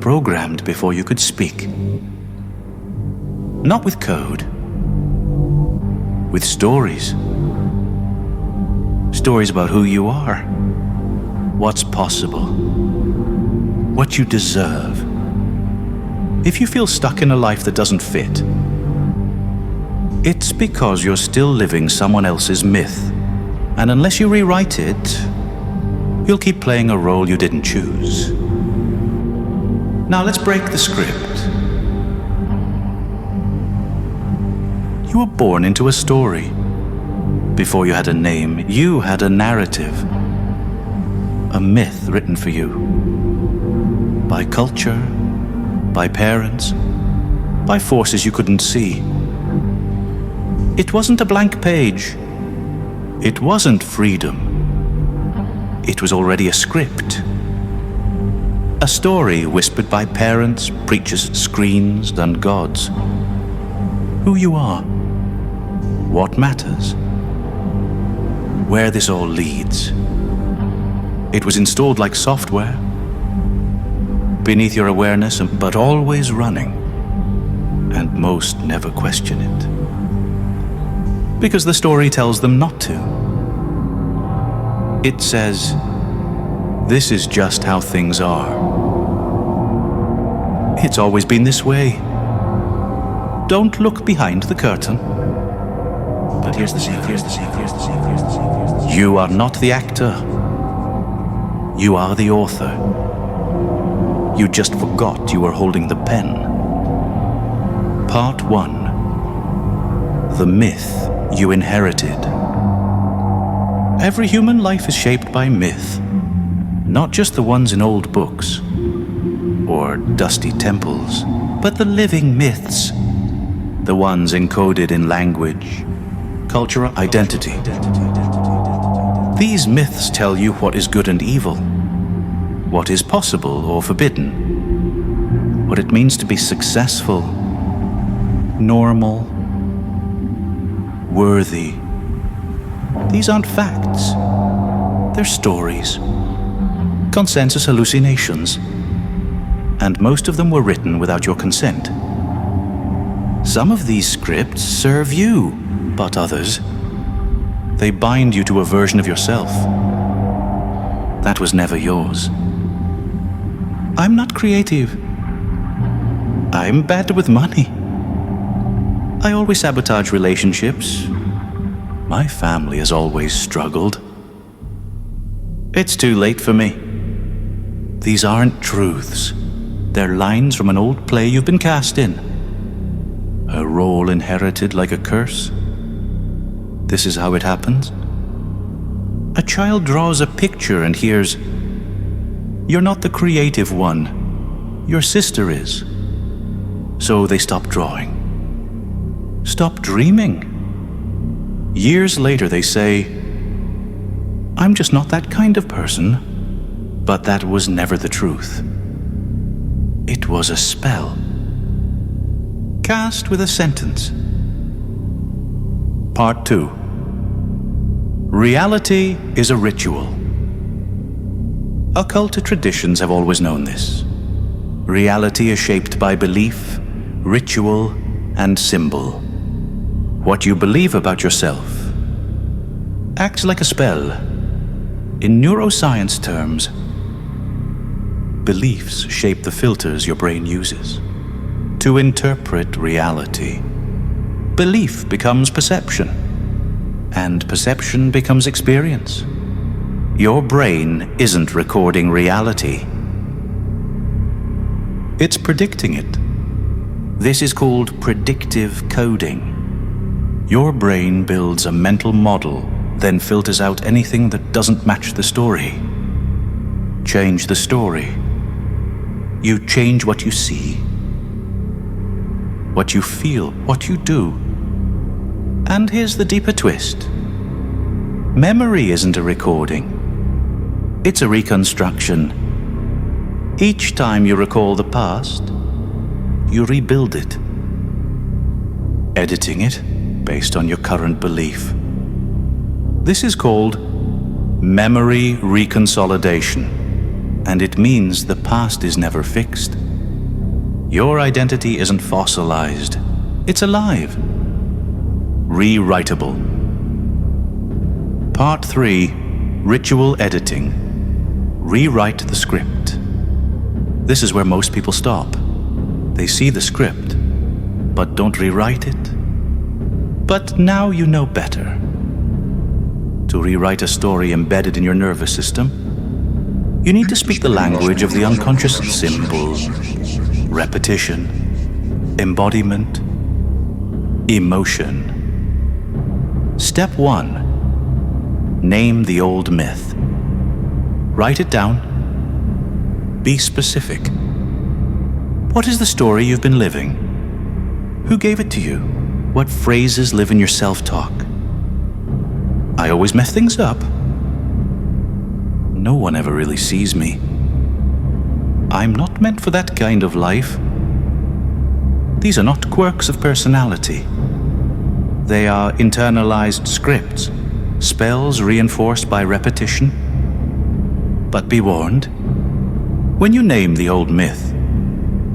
programmed before you could speak. Not with code, with stories. Stories about who you are, what's possible, what you deserve. If you feel stuck in a life that doesn't fit, it's because you're still living someone else's myth. And unless you rewrite it, you'll keep playing a role you didn't choose. Now let's break the script. You were born into a story. Before you had a name, you had a narrative. A myth written for you. By culture, by parents, by forces you couldn't see. It wasn't a blank page. It wasn't freedom. It was already a script. A story whispered by parents, preachers, screens, and gods. Who you are. What matters. Where this all leads. It was installed like software, beneath your awareness, but always running, and most never question it. Because the story tells them not to. It says, this is just how things are. It's always been this way. Don't look behind the curtain. But here's the secret. You are not the actor. You are the author. You just forgot you were holding the pen. Part 1. The myth you inherited. Every human life is shaped by myth. Not just the ones in old books or dusty temples, but the living myths. The ones encoded in language, culture, identity. These myths tell you what is good and evil, what is possible or forbidden, what it means to be successful, normal, worthy. These aren't facts. They're stories, consensus hallucinations, and most of them were written without your consent. Some of these scripts serve you, but others, they bind you to a version of yourself that was never yours. I'm not creative. I'm bad with money. I always sabotage relationships. My family has always struggled. It's too late for me. These aren't truths. They're lines from an old play you've been cast in. A role inherited like a curse. This is how it happens. A child draws a picture and hears, "You're not the creative one. Your sister is." So they stop drawing. Stop dreaming. Years later they say, "I'm just not that kind of person." But that was never the truth. It was a spell. Cast with a sentence. Part 2. Reality is a ritual. Occult traditions have always known this. Reality is shaped by belief, ritual, and symbol. What you believe about yourself acts like a spell. In neuroscience terms, beliefs shape the filters your brain uses to interpret reality. Belief becomes perception, and perception becomes experience. Your brain isn't recording reality. It's predicting it. This is called predictive coding. Your brain builds a mental model, then filters out anything that doesn't match the story. Change the story. You change what you see, what you feel, what you do. And here's the deeper twist. Memory isn't a recording. It's a reconstruction. Each time you recall the past, you rebuild it, editing it based on your current belief. This is called memory reconsolidation, and it means the past is never fixed. Your identity isn't fossilized. It's alive. Rewritable. Part 3. Ritual editing. Rewrite the script. This is where most people stop. They see the script, but don't rewrite it. But now you know better. To rewrite a story embedded in your nervous system, you need to speak the language of the unconscious symbol, repetition, embodiment, emotion. Step 1. Name the old myth. Write it down. Be specific. What is the story you've been living? Who gave it to you? What phrases live in your self-talk? I always mess things up. No one ever really sees me. I'm not meant for that kind of life. These are not quirks of personality. They are internalized scripts, spells reinforced by repetition. But be warned, when you name the old myth,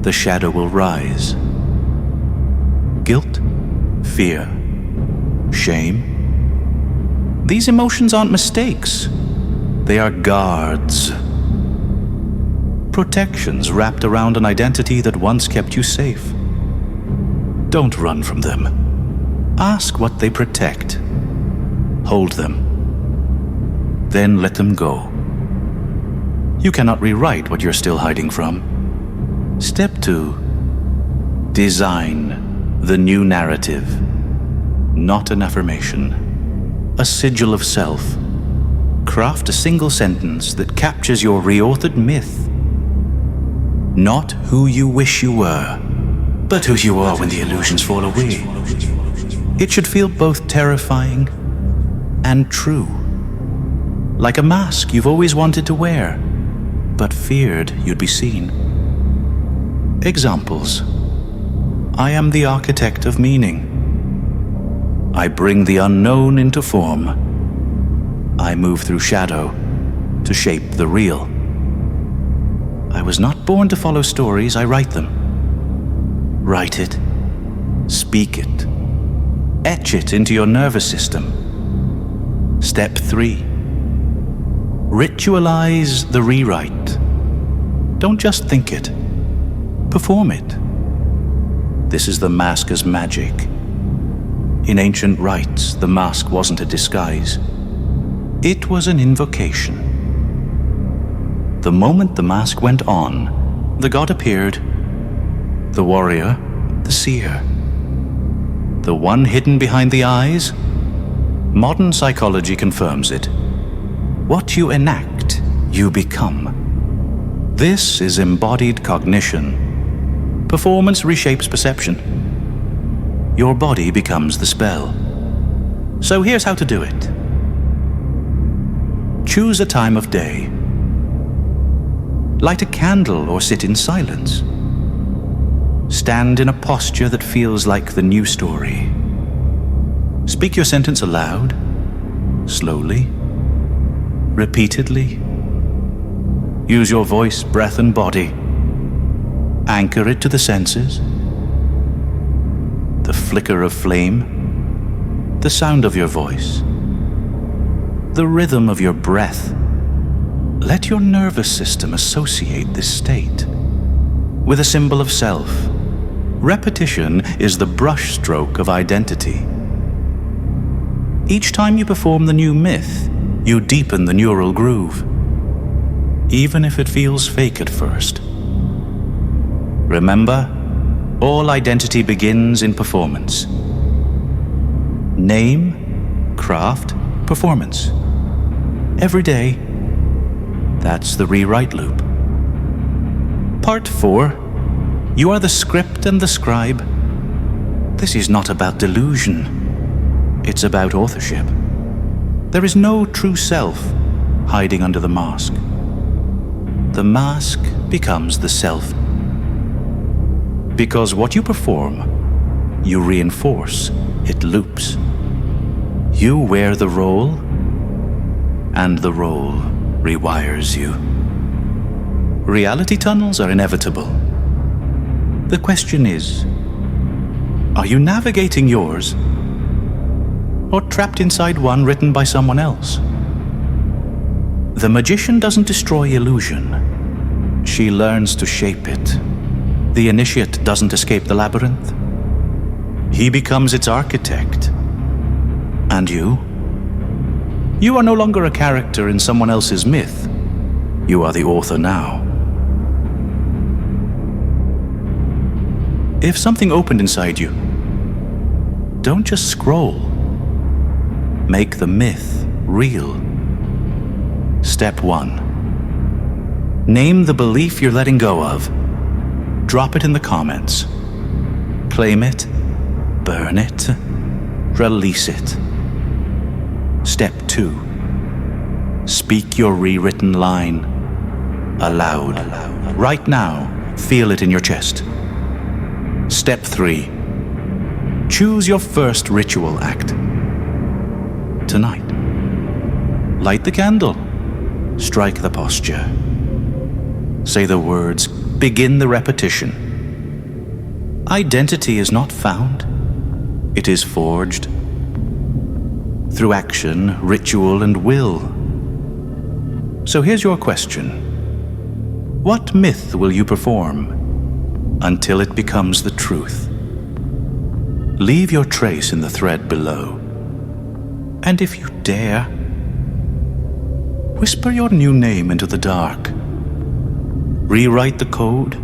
the shadow will rise. Guilt, fear, shame. These emotions aren't mistakes. They are guards. Protections wrapped around an identity that once kept you safe. Don't run from them. Ask what they protect. Hold them. Then let them go. You cannot rewrite what you're still hiding from. Step 2. Design the new narrative. Not an affirmation. A sigil of self. Craft a single sentence that captures your reauthored myth. Not who you wish you were, but who you are when the illusions fall away. It should feel both terrifying and true. Like a mask you've always wanted to wear, but feared you'd be seen. Examples. I am the architect of meaning. I bring the unknown into form. I move through shadow to shape the real. I was not born to follow stories, I write them. Write it. Speak it. Etch it into your nervous system. Step 3. Ritualize the rewrite. Don't just think it. Perform it. This is the masker's magic. In ancient rites, the mask wasn't a disguise. It was an invocation. The moment the mask went on, the god appeared. The warrior, the seer. The one hidden behind the eyes? Modern psychology confirms it. What you enact, you become. This is embodied cognition. Performance reshapes perception. Your body becomes the spell. So here's how to do it. Choose a time of day. Light a candle or sit in silence. Stand in a posture that feels like the new story. Speak your sentence aloud, slowly, repeatedly. Use your voice, breath, and body. Anchor it to the senses. The flicker of flame, the sound of your voice, the rhythm of your breath. Let your nervous system associate this state with a symbol of self. Repetition is the brushstroke of identity. Each time you perform the new myth, you deepen the neural groove, even if it feels fake at first. Remember, all identity begins in performance. Name, craft, performance. Every day, that's the rewrite loop. Part 4. You are the script and the scribe. This is not about delusion. It's about authorship. There is no true self hiding under the mask. The mask becomes the self. Because what you perform, you reinforce. It loops. You wear the role, and the role rewires you. Reality tunnels are inevitable. The question is, are you navigating yours, or trapped inside one written by someone else? The magician doesn't destroy illusion. She learns to shape it. The initiate doesn't escape the labyrinth. He becomes its architect. And you? You are no longer a character in someone else's myth. You are the author now. If something opened inside you, don't just scroll. Make the myth real. Step 1. Name the belief you're letting go of. Drop it in the comments. Claim it, burn it, release it. Step 2. Speak your rewritten line aloud. Right now, feel it in your chest. Step 3. Choose your first ritual act. Tonight. Light the candle. Strike the posture. Say the words. Begin the repetition. Identity is not found. It is forged. Through action, ritual, and will. So here's your question. What myth will you perform until it becomes the truth? Leave your trace in the thread below. And if you dare, whisper your new name into the dark. Rewrite the code